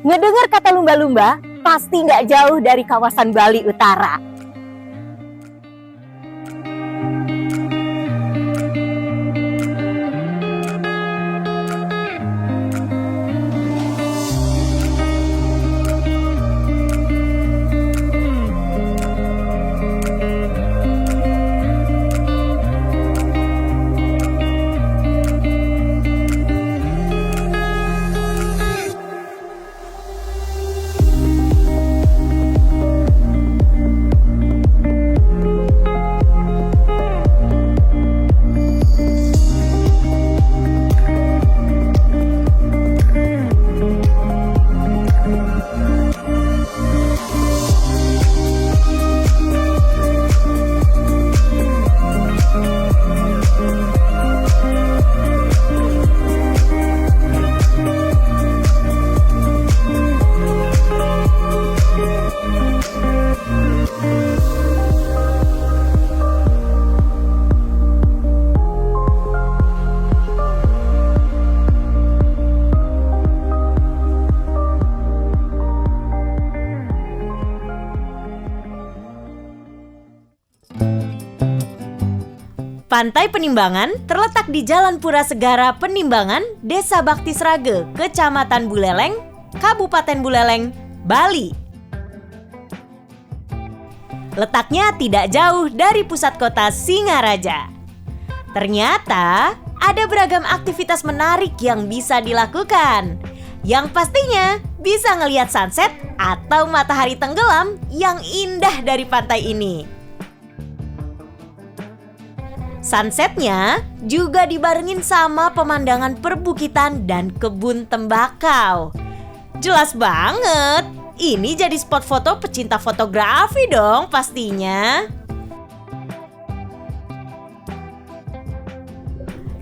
Ngedengar kata lumba-lumba, pasti nggak jauh dari kawasan Bali Utara. Pantai Penimbangan terletak di Jalan Pura Segara Penimbangan, Desa Bakti Srage, Kecamatan Buleleng, Kabupaten Buleleng, Bali. Letaknya tidak jauh dari pusat kota Singaraja. Ternyata ada beragam aktivitas menarik yang bisa dilakukan. Yang pastinya bisa ngelihat sunset atau matahari tenggelam yang indah dari pantai ini. Sunsetnya juga dibarengin sama pemandangan perbukitan dan kebun tembakau. Jelas banget, ini jadi spot foto pecinta fotografi dong pastinya.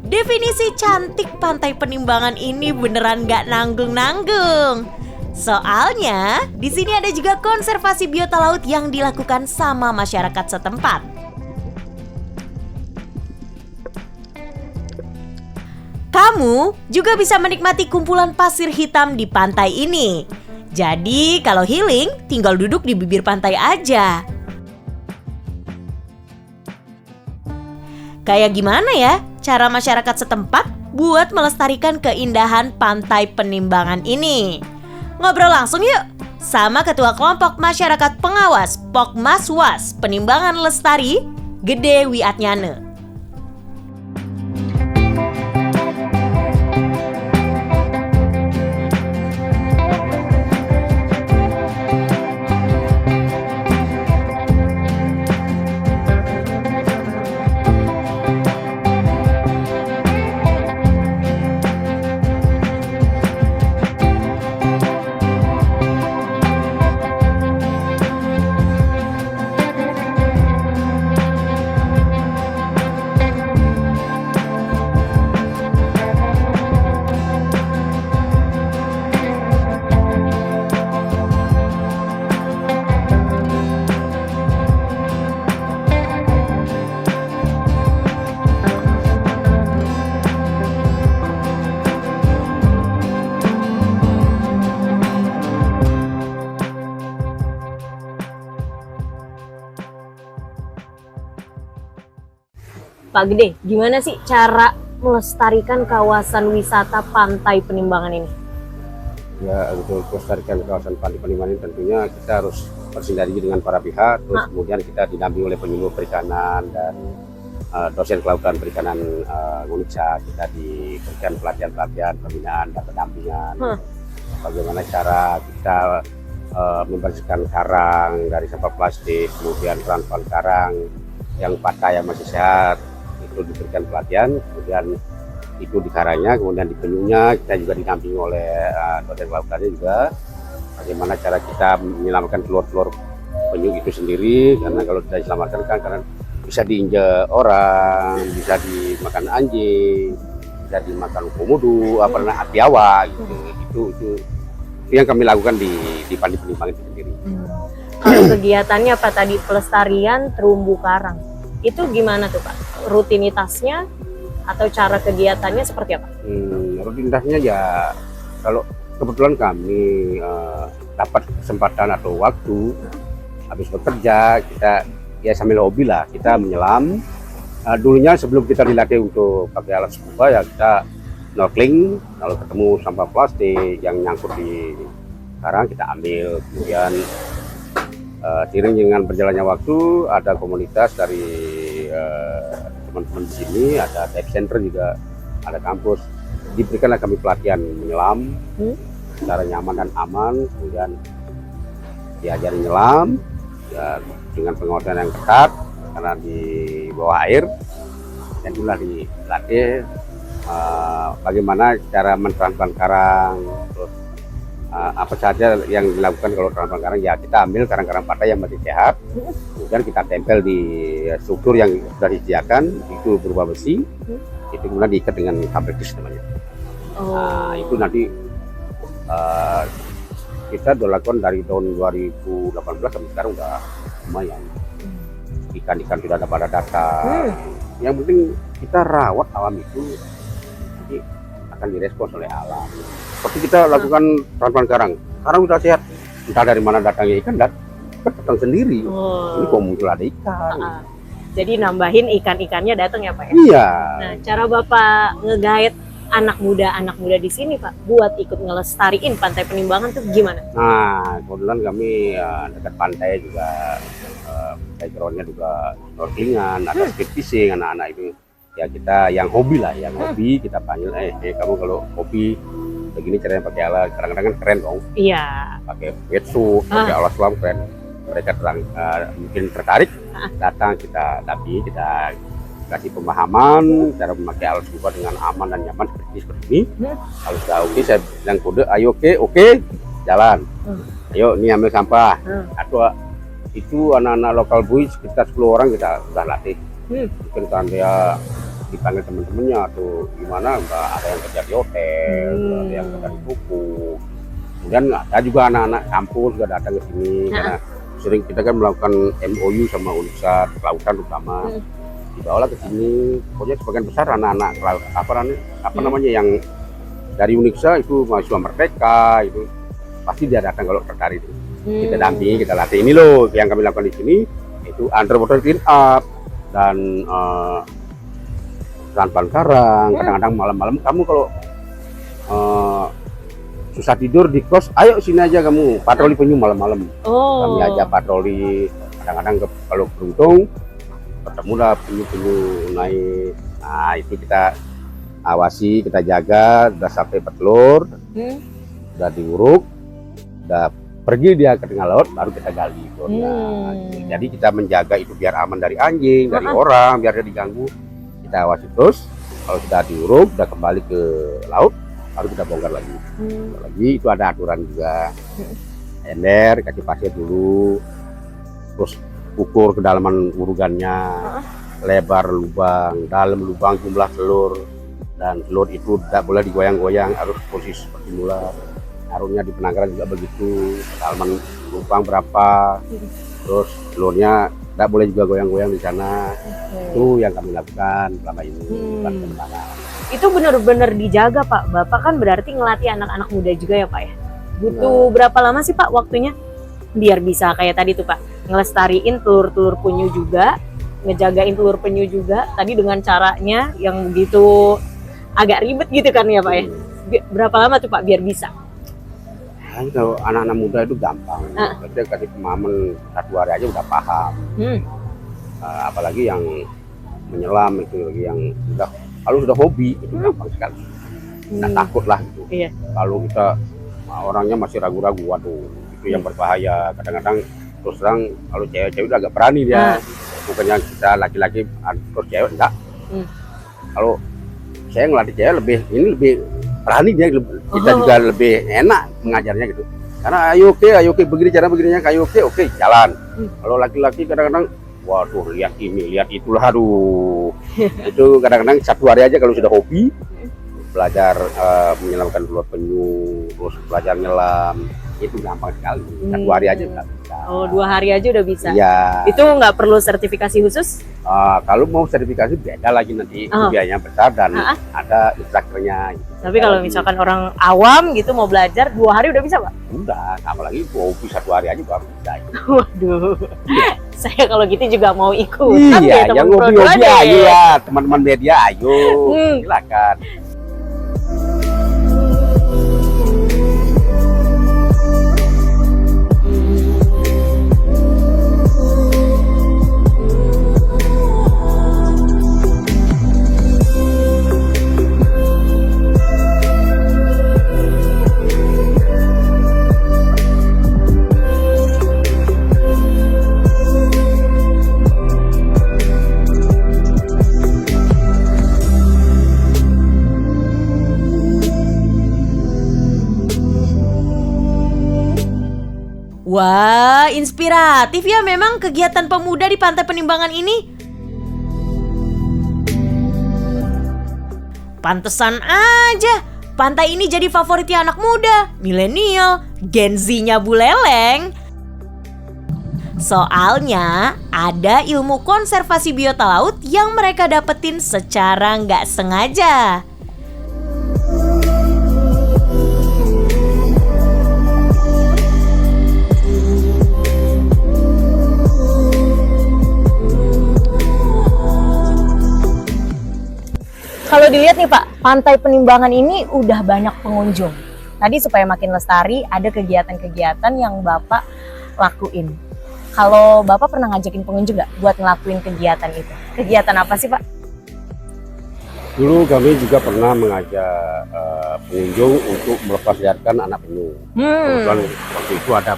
Definisi cantik Pantai Penimbangan ini beneran gak nanggung-nanggung. Soalnya di sini ada juga konservasi biota laut yang dilakukan sama masyarakat setempat. Kamu juga bisa menikmati kumpulan pasir hitam di pantai ini. Jadi kalau healing, tinggal duduk di bibir pantai aja. Kayak gimana ya cara masyarakat setempat buat melestarikan keindahan Pantai Penimbangan ini? Ngobrol langsung yuk sama Ketua Kelompok Masyarakat Pengawas Pokmaswas Penimbangan Lestari, Gede Wiatnyane. Pak Gede, gimana sih cara melestarikan kawasan wisata Pantai Penimbangan ini? Ya, untuk melestarikan kawasan Pantai Penimbangan ini tentunya kita harus bersinergi dengan para pihak, terus kemudian kita didampingi oleh penyuluh perikanan dan dosen kelautan perikanan UNICA. Kita diberikan pelatihan-pelatihan, pembinaan dan pendampingan. Bagaimana cara kita membersihkan karang dari sampah plastik, kemudian peran-peran karang yang patah yang masih sehat, itu diberikan pelatihan, kemudian itu di karangnya, kemudian di penyunya kita juga didampingi oleh dosen kelautannya juga. Bagaimana cara kita menyelamatkan telur-telur penyu itu sendiri, karena kalau tidak diselamatkan kan karena bisa diinjak orang, bisa dimakan anjing, bisa dimakan komodo, apa namanya biawak gitu. Itu yang kami lakukan di Pantai Penimbangan itu sendiri. Kalau kegiatannya apa tadi, pelestarian terumbu karang, itu gimana tuh Pak? Rutinitasnya atau cara kegiatannya seperti apa? rutinitasnya ya kalau kebetulan kami dapat kesempatan atau waktu habis bekerja, kita ya sambil hobi lah kita menyelam. Dulunya sebelum kita dilatih untuk pakai alat scuba ya kita snorkeling, kalau ketemu sampah plastik yang nyangkut di karang kita ambil. Kemudian seiring dengan berjalannya waktu ada komunitas dari teman-teman di sini, ada dive center juga, ada kampus, diberikanlah kami pelatihan menyelam secara nyaman dan aman. Kemudian diajari menyelam ya, dengan pengawasan yang ketat karena di bawah air, dan itulah dilatih bagaimana cara menterankan karang, terus apa saja yang dilakukan kalau terankan karang. Ya kita ambil karang-karang pantai yang masih sehat, kemudian kita tempel di struktur yang sudah disediakan, itu berupa besi, itu kemudian diikat dengan kabel kis namanya. Nah, itu nanti kita sudah lakukan dari tahun 2018 sampai sekarang udah lumayan. Ikan-ikan sudah ada pada datang. Yang penting kita rawat alam itu, nanti akan direspons oleh alam. Seperti kita lakukan terankan karang sudah sehat, entah dari mana datangnya ikan, datang sendiri. Ini kok muncul ada ikan. Jadi nambahin ikan-ikannya datang ya Pak ya? Iya. Nah, cara Bapak nge-guide anak muda di sini Pak buat ikut ngelestariin Pantai Penimbangan tuh gimana? Nah, kebetulan kami dekat pantai juga, backgroundnya juga snorkelingan, ada speed fishing, anak-anak itu ya kita yang hobi lah, yang hobi kita panggil, kamu kalau hobi begini caranya pakai alat, kadang-kadang kan keren dong. Iya. Pakai wetsuit, pakai alat selam keren. Mereka mungkin tertarik, datang kita dampingi, kita kasih pemahaman cara memakai alat scuba dengan aman dan nyaman seperti ini. Kalau sudah oke, saya bilang kode, ayo oke, jalan. Ayo ini ambil sampah. Atau itu anak-anak lokal buih sekitar 10 orang kita sudah latih. Mungkin kan dia dipanggil teman-temannya atau gimana, ada yang kerja di hotel, ada yang kerja di buku. Kemudian ada juga anak-anak kampus juga datang ke sini karena sering kita kan melakukan MOU sama Unisat Kelautan terutama. Dibawalah ke sini. Pokoknya sebagian besar anak-anak apa namanya yang dari Uniksa itu mahasiswa Merdeka itu pasti dia datang kalau tertarik. Kita dampingi, kita latih. Ini loh yang kami lakukan di sini, itu underwater clean up dan terankan karang. Kadang-kadang malam-malam kamu kalau susah tidur di kos, ayo sini aja kamu patroli penyu malam-malam. Kami aja patroli. Kadang-kadang kalau beruntung ketemu lah penyu-penyu naik. Nah itu kita awasi, kita jaga, udah sampai petelur, udah diuruk, udah pergi dia ke tengah laut, baru kita gali. Jadi kita menjaga itu biar aman dari anjing, dari orang, biar dia diganggu. Kita awasi terus. Kalau sudah diuruk, udah kembali ke laut, baru kita bongkar lagi. Lagi itu ada aturan juga. Ember, kasih pasir dulu, terus ukur kedalaman urugannya, lebar lubang, dalam lubang, jumlah telur, dan telur itu tidak boleh digoyang-goyang, harus posisi seperti mula. Arungnya di penangkaran juga begitu, kedalaman lubang berapa, terus telurnya tidak boleh juga goyang-goyang di sana. Itu yang kami lakukan selama ini. Itu benar-benar dijaga Pak. Bapak kan berarti ngelatih anak-anak muda juga ya Pak ya? Butuh berapa lama sih Pak waktunya? Biar bisa kayak tadi tuh Pak, ngelestariin telur-telur penyu juga, ngejagain telur penyu juga, tadi dengan caranya yang begitu agak ribet gitu kan ya Pak ya? Berapa lama tuh Pak biar bisa? Nah, kalau anak-anak muda itu gampang, kita kasih pemahaman 1 hari aja udah paham. Apalagi yang menyelam itu lagi yang kalau sudah hobi itu gampang sekali. Nggak takut lah gitu. Kalau kita orangnya masih ragu-ragu, waduh itu yang berbahaya. Kadang-kadang terus terang kalau cewek-cewek udah agak berani dia. Bukannya kita laki-laki terus cewek enggak. Kalau saya ngelatih cewek lebih berani dia, kita juga lebih enak mengajarnya gitu. Karena ayo oke begini cara begininya, ayo oke jalan. Kalau laki-laki kadang-kadang waduh lihat ini lihat itulah, aduh itu kadang-kadang 1 hari aja kalau sudah hobi belajar menyelamkan telur penyu, terus belajar nyelam itu gampang sekali. 1 hari aja udah bisa. Oh, 2 hari aja udah bisa. Iya. Itu nggak perlu sertifikasi khusus? Kalau mau sertifikasi beda lagi nanti, biayanya besar dan ada instrukturnya. Gitu. Tapi kalau misalkan orang awam gitu mau belajar 2 hari udah bisa, Pak? Udah, apalagi mau bisa 1 hari aja baru bisa. Waduh, saya kalau gitu juga mau ikut. Iya, yang ngopi-ngopi ayo ya, teman-teman media ayo, silakan. Wah, inspiratif ya memang kegiatan pemuda di Pantai Penimbangan ini. Pantesan aja pantai ini jadi favoritnya anak muda, milenial, Gen Z-nya Bu Leleng. Soalnya ada ilmu konservasi biota laut yang mereka dapetin secara nggak sengaja. Kalau dilihat nih Pak, Pantai Penimbangan ini udah banyak pengunjung. Tadi supaya makin lestari, ada kegiatan-kegiatan yang Bapak lakuin. Kalau Bapak pernah ngajakin pengunjung nggak buat ngelakuin kegiatan itu? Kegiatan apa sih Pak? Dulu kami juga pernah mengajak pengunjung untuk melepasliarkan anak penyu. Kebetulan waktu itu ada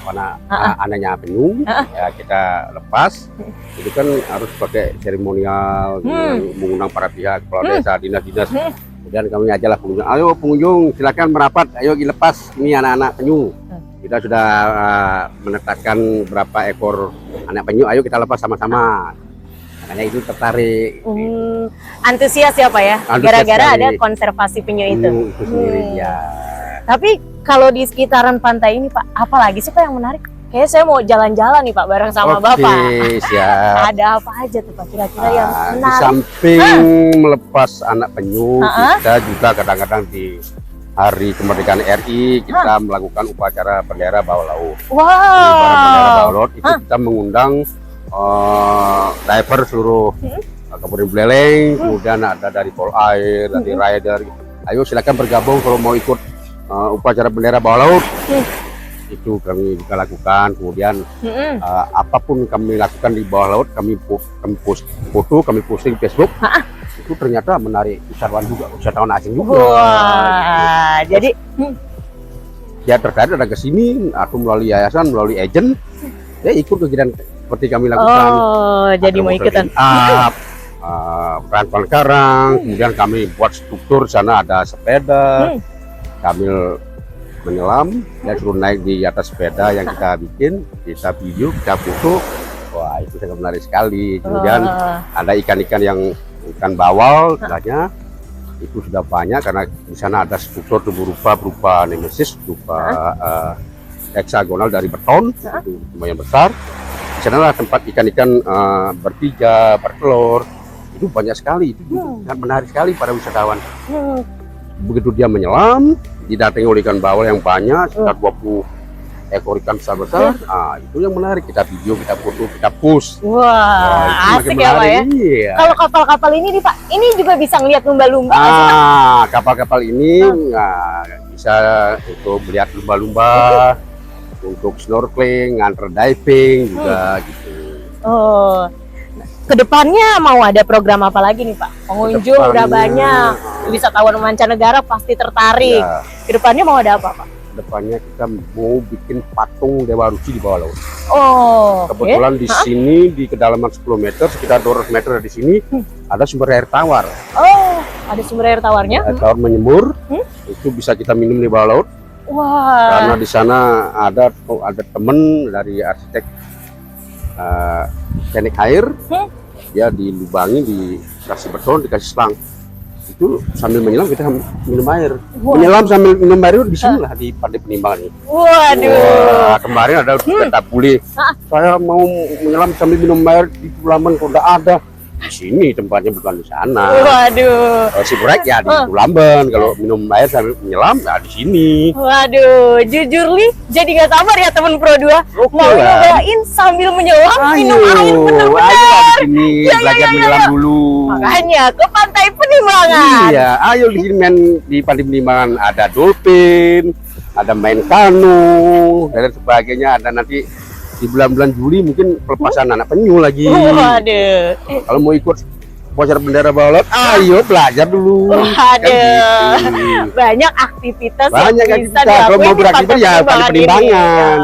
anaknya penyu, ya kita lepas. Itu kan harus pakai seremonial, mengundang para pihak, kepala desa, dinas-dinas. Kemudian kami ajaklah pengunjung, ayo pengunjung silakan merapat, ayo dilepas ini anak-anak penyu. Kita sudah menetapkan berapa ekor anak penyu, ayo kita lepas sama-sama. Makanya itu tertarik. Antusias ya Pak ya, gara-gara ada konservasi penyu itu. Itu sendiri ya. Tapi kalau di sekitaran pantai ini Pak, apa lagi sih Pak yang menarik? Kayaknya saya mau jalan-jalan nih Pak bareng sama Bapak. Siap. Ada apa aja tuh Pak kira-kira yang menarik? Di samping melepas anak penyu, kita juga kadang-kadang di Hari Kemerdekaan RI kita melakukan upacara bendera bawah laut. Wow. Bendera bawah laut itu kita mengundang diver seluruh Kabupaten Buleleng, kemudian ada dari Pol Air, dari rider. Ayo silakan bergabung kalau mau ikut upacara bendera bawah laut. Itu kami juga lakukan. Kemudian apapun kami lakukan di bawah laut, kami post foto, kami posting Facebook. Itu ternyata menarik wisatawan asing juga. Wah, gitu. Jadi ya terkait ada ke sini atau melalui yayasan, melalui agent, ya ikut kegiatan seperti kami lakukan. Oh, jadi mau ikutan. Rangkaian karang, kemudian kami buat struktur sana ada sepeda, kami menyelam dan suruh naik di atas sepeda yang kita bikin, kita video, kita foto. Wah, itu sangat menarik sekali. Kemudian ada ikan-ikan yang ikan bawal, istilahnya itu sudah banyak karena di sana ada struktur tubuh rupa berupa nemesis, berupa heksagonal dari beton, itu lumayan besar. Di sana lah tempat ikan-ikan berpijak, bertelur, itu banyak sekali. Itu sangat menarik sekali para wisatawan. Begitu dia menyelam, didatangi oleh ikan bawal yang banyak, sekitar 20 ekor ikan besar-besar. Itu yang menarik, kita video, kita foto, kita post. Wah, asik ya Pak ya. Iya. Kalau kapal-kapal ini nih Pak, ini juga bisa ngeliat lumba-lumba. Kapal-kapal ini bisa untuk melihat lumba-lumba, untuk snorkeling, nganter diving juga gitu. Oh, kedepannya mau ada program apa lagi nih Pak? Pengunjung udah banyak, wisatawan mancanegara pasti tertarik. Ya. Kedepannya mau ada apa Pak? Kedepannya kita mau bikin patung Dewa Ruci di bawah laut. Oh, kebetulan di sini di kedalaman 10 meter, sekitar 200 meter dari sini ada sumber air tawar. Oh, ada sumber air tawarnya? Air tawar menyembur, itu bisa kita minum di bawah laut. Wah. Karena di sana ada temen dari arsitek teknik air, dia dilubangi, dikasih beton, dikasih selang. itu sambil menyelam kita minum air. Wah. Menyelam sambil minum air itu di sini lah di Pantai Penimbangan ini. Waduh. Wah, kemarin ada kata pulih. Saya mau menyelam sambil minum air di Tulamben kok nggak ada. Di sini tempatnya bukan di sana. Waduh. Kalau si Burek ya di Tulamben. Kalau minum air sambil menyelam ya di sini. Waduh, jujur nih jadi nggak sabar ya teman Pro 2. Oke Mau lah. nyobain sambil menyelam, minum air ayo bener-bener. lah di sini Ya, belajar ya, menyelam ya. dulu. Makanya ke Pantai Penimbangan. Iya, ayo di sini main di Pantai Penimbangan ada dolphin, ada main kanu dan sebagainya. Ada nanti di bulan-bulan Juli mungkin pelepasan anak penyu lagi. Waduh. Kalau mau ikut upacara bendera bawah laut, ayo belajar dulu. Kan Waduh. gitu. Banyak aktivitas Banyak yang kan bisa kita kalau dilakuin mau di beraktivitas Pantai ya Pantai Penimbangan ini. Penimbangan.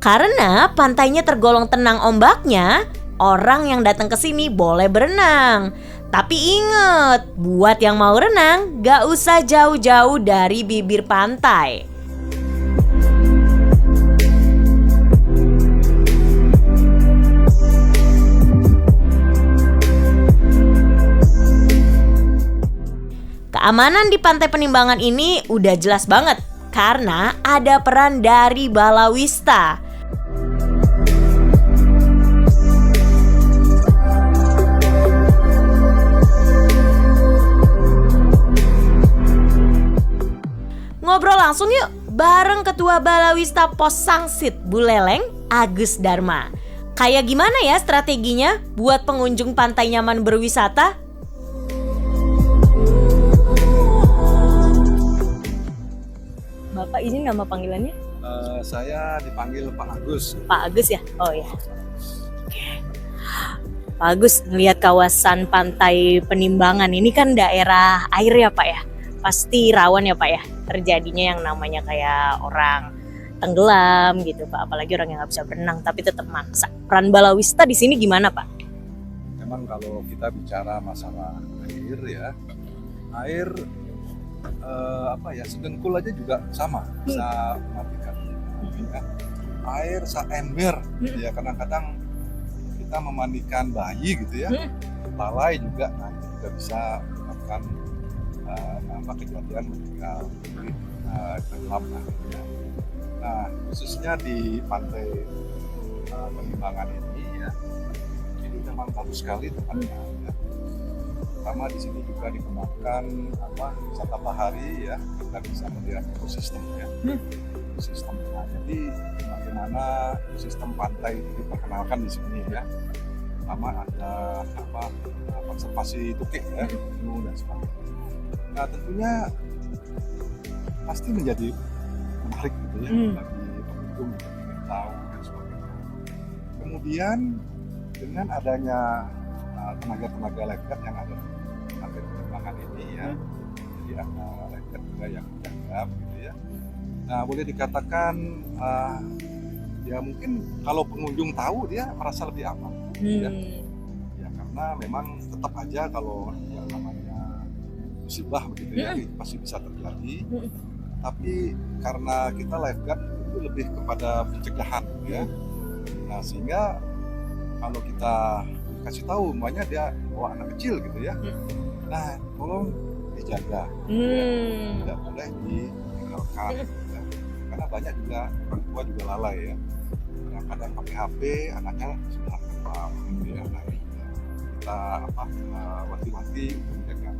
Karena pantainya tergolong tenang ombaknya, orang yang datang ke sini boleh berenang. Tapi inget, buat yang mau renang, gak usah jauh-jauh dari bibir pantai. Keamanan di Pantai Penimbangan ini udah jelas banget karena ada peran dari Balawista. Ngobrol langsung yuk bareng Ketua Balawista Pos Sangsit Buleleng, Agus Dharma. Kayak gimana ya strateginya buat pengunjung pantai nyaman berwisata? Bapak izin nama panggilannya? Saya dipanggil Pak Agus. Pak Agus ya? Oh ya. Oke. Pak Agus, ngelihat kawasan Pantai Penimbangan ini kan daerah air ya Pak ya? Pasti rawan ya Pak ya? Terjadinya yang namanya kayak orang tenggelam gitu Pak. Apalagi orang yang nggak bisa berenang tapi tetap maksa. Peran Balawista di sini gimana Pak? Memang kalau kita bicara masalah air ya, air sedengkul aja juga sama bisa mematikan. Ya. Air seember, ya kadang-kadang kita memandikan bayi gitu ya, lalai juga, nah itu juga bisa menyebabkan kejadian meninggal, tenggelam. Nah khususnya di Pantai Penimbangan ini ya, ini memang bagus sekali tempatnya. Ya. Pertama di sini juga dikembangkan wisata bahari ya, kita bisa melihat ekosistemnya. Ekosistemnya. Jadi bagaimana ekosistem pantai itu diperkenalkan di sini ya. Pertama ada konservasi tukik ya, penyu dan sebagainya. Nah tentunya pasti menjadi menarik gitu ya bagi pengunjung untuk ingin tahu dan sebagainya. Kemudian dengan adanya tenaga-tenaga lifeguard yang ada di Pantai Penimbangan ini ya, jadi ada lifeguard juga yang menjaga gitu ya. Nah boleh dikatakan ya mungkin kalau pengunjung tahu dia merasa lebih aman ya. Ya karena memang tetap aja kalau yang namanya musibah begitu ya itu pasti bisa terjadi. Tapi karena kita lifeguard itu lebih kepada pencegahan ya. Nah sehingga kalau kita kasih tahu umpamanya dia bawa anak kecil gitu ya, nah tolong dijaga ya. Tidak boleh ditinggalkan ya. Karena banyak juga orang tua juga lalai ya, kadang-kadang pakai HP anaknya sudah tenggelam gitu ya. Nah kita wanti-wanti untuk menjaga.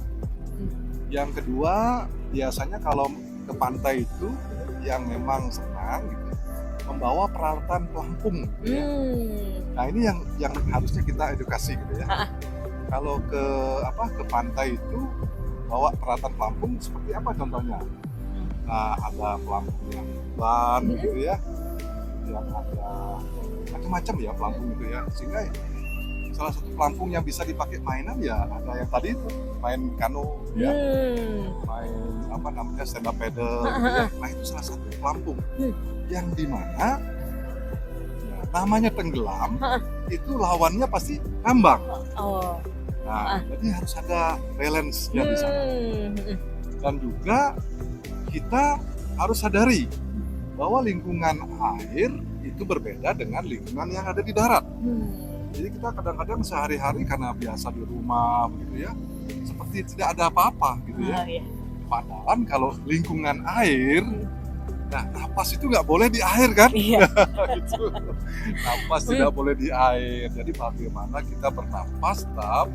Yang kedua biasanya kalau ke pantai itu yang memang senang gitu, membawa peralatan pelampung gitu ya. Nah ini yang harusnya kita edukasi gitu ya. Kalau ke pantai itu bawa peralatan pelampung seperti apa contohnya? Nah ada pelampung yang ban gitu ya, yang ada macam-macam ya pelampung itu ya. Sehingga salah satu pelampung yang bisa dipakai mainan ya ada yang tadi itu main kano ya, main stand up paddle gitu ya. Nah itu salah satu pelampung yang dimana ya, namanya tenggelam itu lawannya pasti ngambang. Nah jadi harus ada balance-nya di sana. Dan juga kita harus sadari bahwa lingkungan air itu berbeda dengan lingkungan yang ada di darat. Jadi kita kadang-kadang sehari-hari karena biasa di rumah begitu ya, seperti tidak ada apa-apa gitu ya. Padahal kalau lingkungan air, nah napas itu nggak boleh di air kan? Gitu. Napas tidak boleh di air. Jadi bagaimana kita bernapas tetap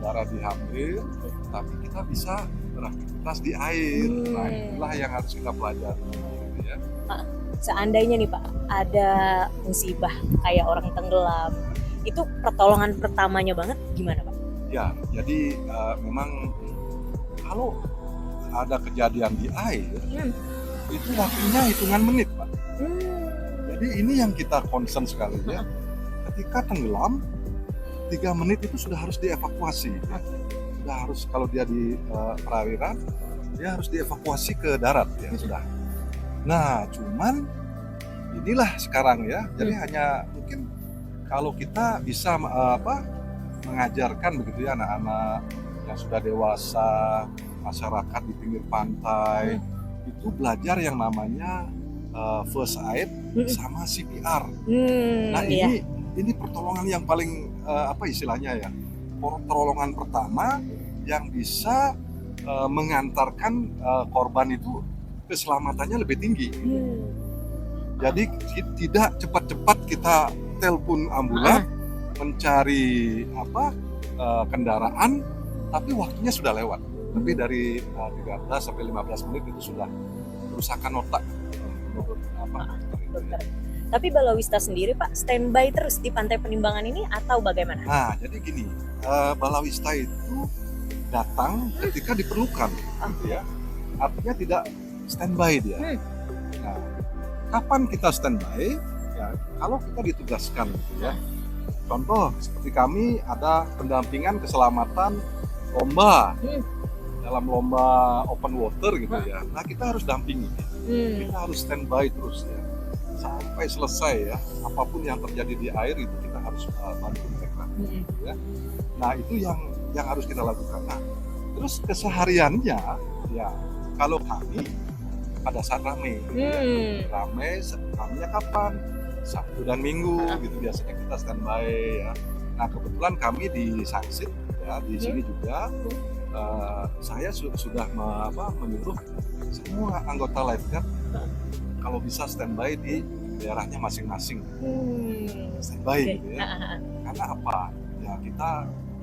udara diambil, tapi kita bisa beraktivitas di air. Nah itulah yang harus kita pelajari. Gitu ya. Seandainya nih Pak, ada musibah kayak orang tenggelam, itu pertolongan pertamanya banget gimana Pak? Ya, jadi memang kalau ada kejadian di air, itu waktunya hitungan menit Pak. Jadi ini yang kita concern sekali ya. Ketika tenggelam, 3 menit itu sudah harus dievakuasi. Ya. Sudah harus, kalau dia di perairan, dia harus dievakuasi ke darat ya sudah. Nah, cuman inilah sekarang ya. Jadi hanya mungkin kalau kita bisa mengajarkan begitu ya anak-anak yang sudah dewasa, masyarakat di pinggir pantai itu belajar yang namanya first aid sama CPR. Nah ini pertolongan yang paling istilahnya ya, pertolongan pertama yang bisa mengantarkan korban itu keselamatannya lebih tinggi. Jadi tidak cepat-cepat kita telepon ambulan mencari kendaraan, tapi waktunya sudah lewat. Lebih dari 13 sampai 15 menit itu sudah kerusakan otak menurut dokter. Tapi Balawista sendiri Pak standby terus di Pantai Penimbangan ini atau bagaimana? Nah jadi gini, Balawista itu datang ketika diperlukan, gitu ya. Artinya tidak standby dia. Nah, kapan kita standby? Ya, kalau kita ditugaskan, gitu ya. Contoh seperti kami ada pendampingan keselamatan lomba, dalam lomba open water gitu ya. Nah kita harus dampingi, kita harus standby terus ya sampai selesai ya. Apapun yang terjadi di air itu kita harus bantu mereka. Gitu, ya. Nah itu yang harus kita lakukan. Nah, terus kesehariannya ya kalau kami pada saat ramai, ramainya kapan? Sabtu dan Minggu gitu biasanya kita standby ya. Nah kebetulan kami di Sangsit ya di sini juga saya sudah menyuruh semua anggota lifeguard kalau bisa standby di daerahnya masing-masing. Standby gitu ya. Karena apa? Ya kita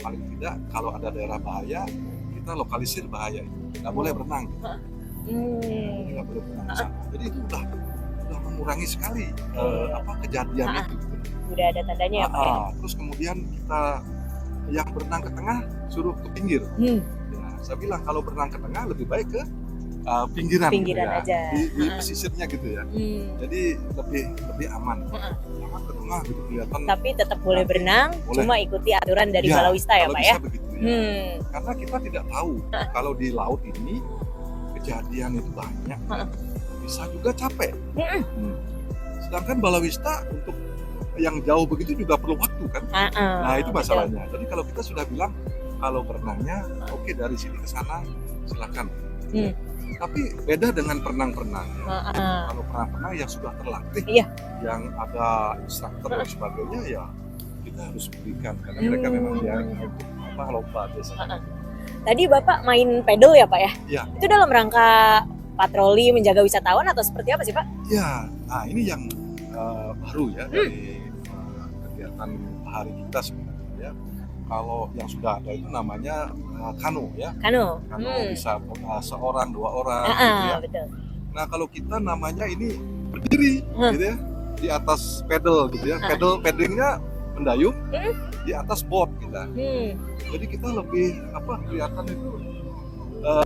paling tidak kalau ada daerah bahaya kita lokalisir bahaya itu. Nggak boleh berenang. Nggak boleh berenang di sana. Jadi itu udah mengurangi sekali kejadian itu. Udah ada tandanya ya Pak ya? Terus kemudian kita yang berenang ke tengah suruh ke pinggir. Ya, saya bilang kalau berenang ke tengah lebih baik ke pinggiran gitu ya. Aja. Di pesisirnya gitu ya. Jadi lebih aman. Aman ke tengah gitu kelihatan. Tapi tetap boleh berenang, boleh. Cuma ikuti aturan dari Balawista ya Pak ya? Kalau bisa begitu ya. Karena kita tidak tahu kalau di laut ini kejadian itu banyak. Bisa juga capek. Sedangkan Balawista untuk yang jauh begitu juga perlu waktu kan. Nah itu masalahnya. Jadi kalau kita sudah bilang kalau berenangnya oke, dari sini ke sana silakan. Tapi beda dengan perenang-perenang. Kalau perenang-perenang yang sudah terlatih, yang ada instruktur dan sebagainya ya kita harus berikan karena mereka memang lomba biasanya. Tadi Bapak main pedal ya Pak ya? Iya. Itu dalam rangka patroli menjaga wisatawan atau seperti apa sih Pak? Ya, nah ini yang baru ya dari kegiatan hari kita sebenarnya ya. Kalau yang sudah ada itu namanya kano ya. Kano bisa seorang, dua orang gitu ya. Betul. Nah kalau kita namanya ini berdiri gitu ya di atas pedal gitu ya. Paddlingnya mendayung di atas board kita. Jadi kita lebih kelihatan itu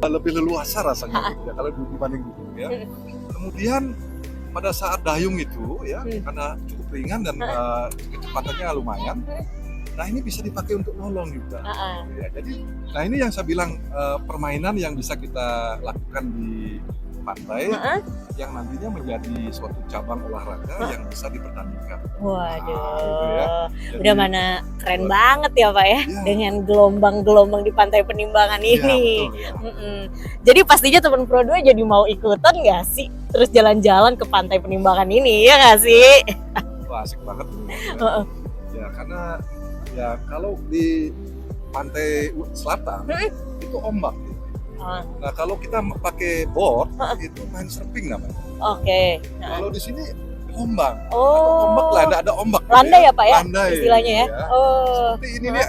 lebih leluasa rasanya gitu ya, kalau dibanding dulu ya. Kemudian pada saat dayung itu ya karena cukup ringan dan kecepatannya lumayan. Nah ini bisa dipakai untuk nolong juga. Ya, jadi nah ini yang saya bilang permainan yang bisa kita lakukan di pantai yang nantinya menjadi suatu cabang olahraga yang bisa dipertandingkan. Waduh, gitu ya. Jadi, udah mana keren banget ya Pak ya, dengan gelombang-gelombang di Pantai Penimbangan ini. Betul, ya. Jadi pastinya teman Pro 2 jadi mau ikutan nggak sih? Terus jalan-jalan ke Pantai Penimbangan ini ya nggak sih? Wah asik banget ya. Ya karena ya kalau di pantai selatan itu ombak. Nah kalau kita pakai board itu main surfing namanya. Oke. Kalau di sini ombak. Oh. Ombak lah, ada ombak. Landai ya Pak ya? Landai, istilahnya ya. Seperti ini dia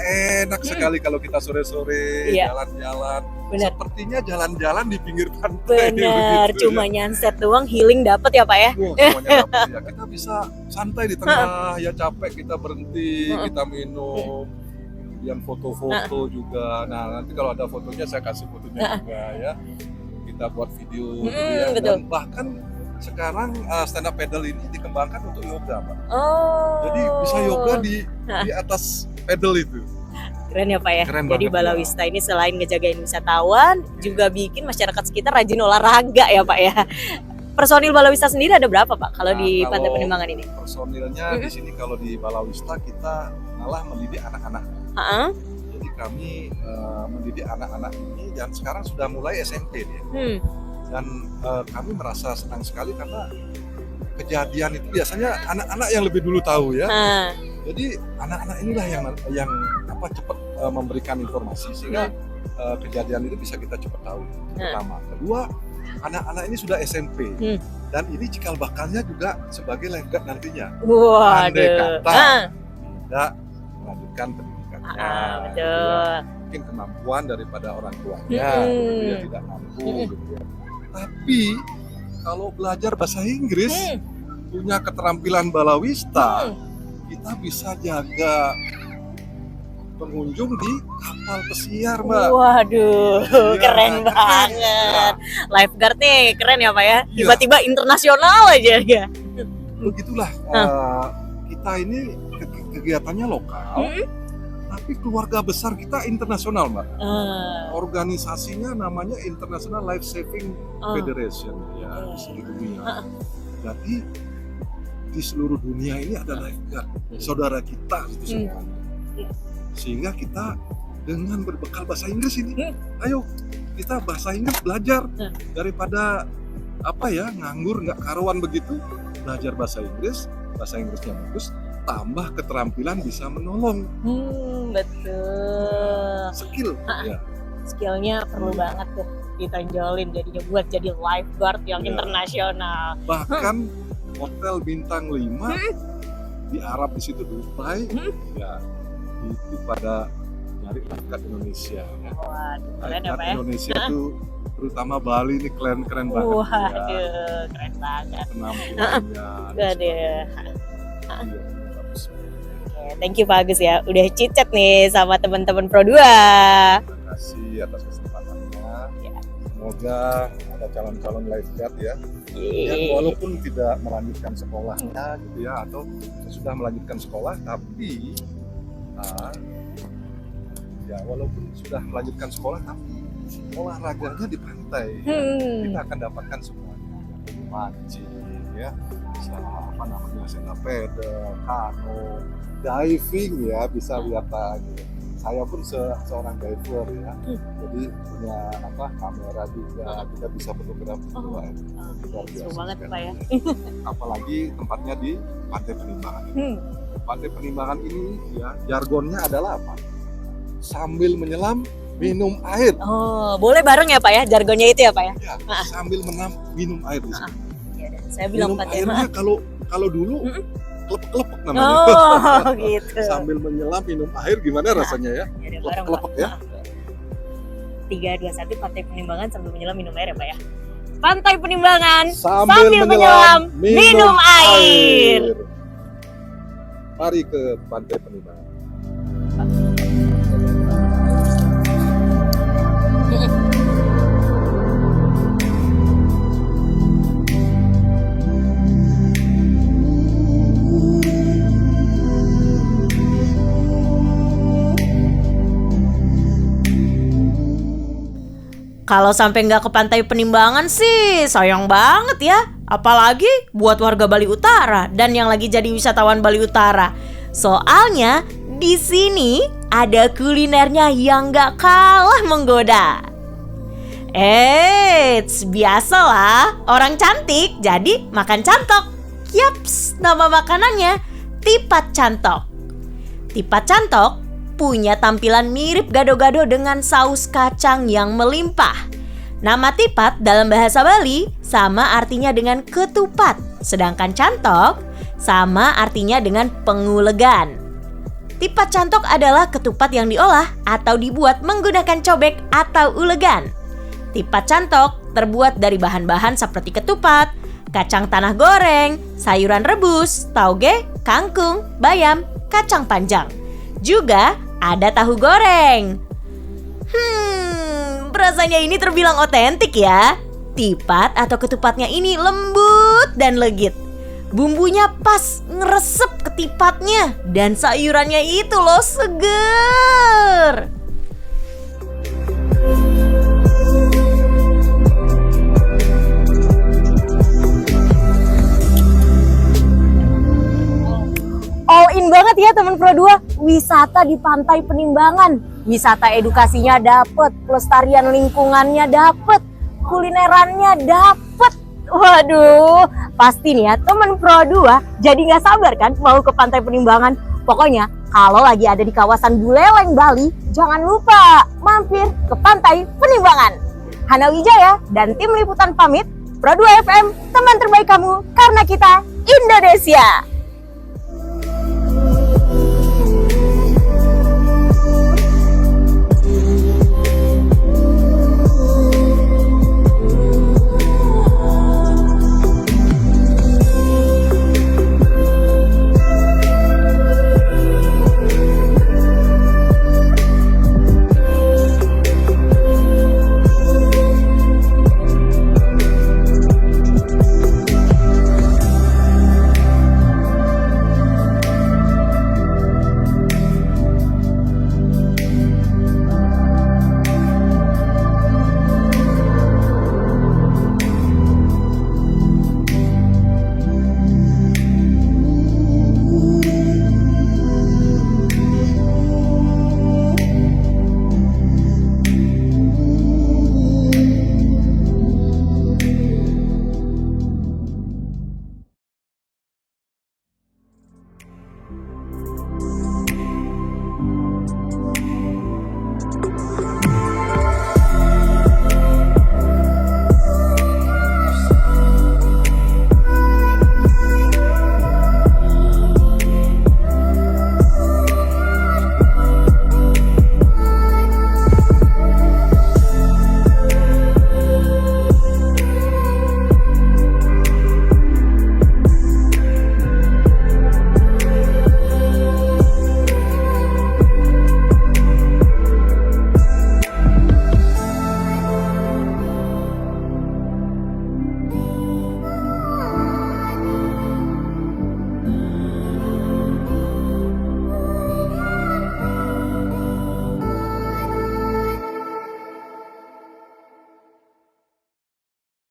enak sekali kalau kita sore-sore jalan-jalan. Bener. Sepertinya jalan-jalan di pinggir pantai. Bener, begitu, cuma nyanset doang, healing dapat ya Pak ya? Semuanya dapet, ya. Kita bisa santai di tengah, ya capek kita berhenti, kita minum. Kemudian foto-foto juga. Nah nanti kalau ada fotonya saya kasih fotonya juga ya. Kita buat video ya. Dan bahkan sekarang stand up paddle ini dikembangkan untuk yoga Pak. Jadi bisa yoga di atas paddle itu. Keren ya Pak ya. Keren jadi banget, Balawista ini selain ngejagain wisatawan juga bikin masyarakat sekitar rajin olahraga ya Pak ya. personil Balawista sendiri ada berapa Pak kalau di Nah, Pantai kalau Penimbangan ini? Personilnya di sini kalau di Balawista kita malah mendidik anak-anak. Heeh. Jadi kami mendidik anak-anak ini dan sekarang sudah mulai SMP dia. Dan kami merasa senang sekali karena kejadian itu biasanya anak-anak yang lebih dulu tahu ya. Jadi anak-anak inilah yang cepat memberikan informasi sehingga kejadian itu bisa kita cepat tahu. Pertama, kedua, anak-anak ini sudah SMP dan ini cikal bakalnya juga sebagai lifeguard nantinya. Andai kata tidak melanjutkan pendidikannya, betul. mungkin kemampuan daripada orang tuanya, gitu ya, tidak mampu, gitu ya. Tapi kalau belajar bahasa Inggris, punya keterampilan Balawista, kita bisa jaga pengunjung di kapal pesiar, Mbak. Waduh, Iya, keren banget. Lifeguard nih keren ya Pak ya. Tiba-tiba internasional aja ya. Begitulah kita ini kegiatannya lokal, tapi keluarga besar kita internasional, Mbak. Organisasinya namanya International Life Saving Federation ya di seluruh dunia. Jadi di seluruh dunia ini ada lifeguard, saudara kita itu semua. Sehingga kita dengan berbekal bahasa Inggris ini, ayo kita bahasa Inggris belajar daripada nganggur nggak karuan begitu, belajar bahasa Inggrisnya bagus, tambah keterampilan bisa menolong. Betul. Skill, ya. Skillnya perlu banget tuh ditonjolin jadinya buat jadi lifeguard yang internasional. Bahkan hotel bintang 5 di Arab di situ Dubai, ya itu pada nyari lifeguard Indonesia. Waduh, keren ya Pak ya. Indonesia itu terutama Bali ini keren banget. Waduh, keren banget. Penampilannya. Bagus. Oke, thank you Pak Agus ya, udah chit-chat nih sama teman-teman Pro2. Terima kasih atas kesempatannya. Semoga ada calon-calon lifeguard ya, yang walaupun tidak melanjutkan sekolahnya gitu ya, atau sudah melanjutkan sekolah tapi walaupun sudah melanjutkan sekolah tapi olahraganya di pantai, kita akan dapatkan semuanya, mancing ya, stand up paddle, kano, diving ya, bisa lihat lagi. Saya pun seorang diver ya, jadi punya kamera juga, kita bisa fotografi luar Seru banget Pak ya. Apalagi tempatnya di Pantai Penimbangan. Pantai Penimbangan ini ya jargonnya adalah apa? Sambil menyelam minum air. Oh, boleh bareng ya Pak ya, jargonnya itu ya Pak ya? Ya, sambil minum air di sini. Saya bilang minum Pak airnya kalau dulu kelepek-kelepek namanya. Oh, gitu. Sambil menyelam minum air gimana rasanya ya? Kelepek ya. 3, 2, 1 Pantai Penimbangan sambil menyelam minum air ya Pak ya. Pantai Penimbangan sambil menyelam minum air. Mari ke Pantai Penimbangan. Kalau sampai nggak ke Pantai Penimbangan sih sayang banget ya. Apalagi buat warga Bali Utara dan yang lagi jadi wisatawan Bali Utara. Soalnya di sini ada kulinernya yang nggak kalah menggoda. Biasalah orang cantik jadi makan cantok. Yaps, nama makanannya tipat cantok. Tipat cantok punya tampilan mirip gado-gado dengan saus kacang yang melimpah. Nama tipat dalam bahasa Bali sama artinya dengan ketupat, sedangkan cantok sama artinya dengan pengulegan. Tipat cantok adalah ketupat yang diolah atau dibuat menggunakan cobek atau ulegan. Tipat cantok terbuat dari bahan-bahan seperti ketupat, kacang tanah goreng, sayuran rebus, tauge, kangkung, bayam, kacang panjang. Juga ada tahu goreng. Rasanya ini terbilang otentik ya. Tipat atau ketupatnya ini lembut dan legit. Bumbunya pas ngeresep ke tipatnya dan sayurannya itu loh seger. banget ya teman Pro 2, wisata di Pantai Penimbangan. Wisata edukasinya dapet, pelestarian lingkungannya dapet, kulinerannya dapet. Waduh, pasti nih ya teman Pro 2 jadi nggak sabar kan mau ke Pantai Penimbangan. Pokoknya kalau lagi ada di kawasan Buleleng, Bali, jangan lupa mampir ke Pantai Penimbangan. Hana Wijaya dan tim liputan pamit. Pro 2 FM, teman terbaik kamu karena kita Indonesia.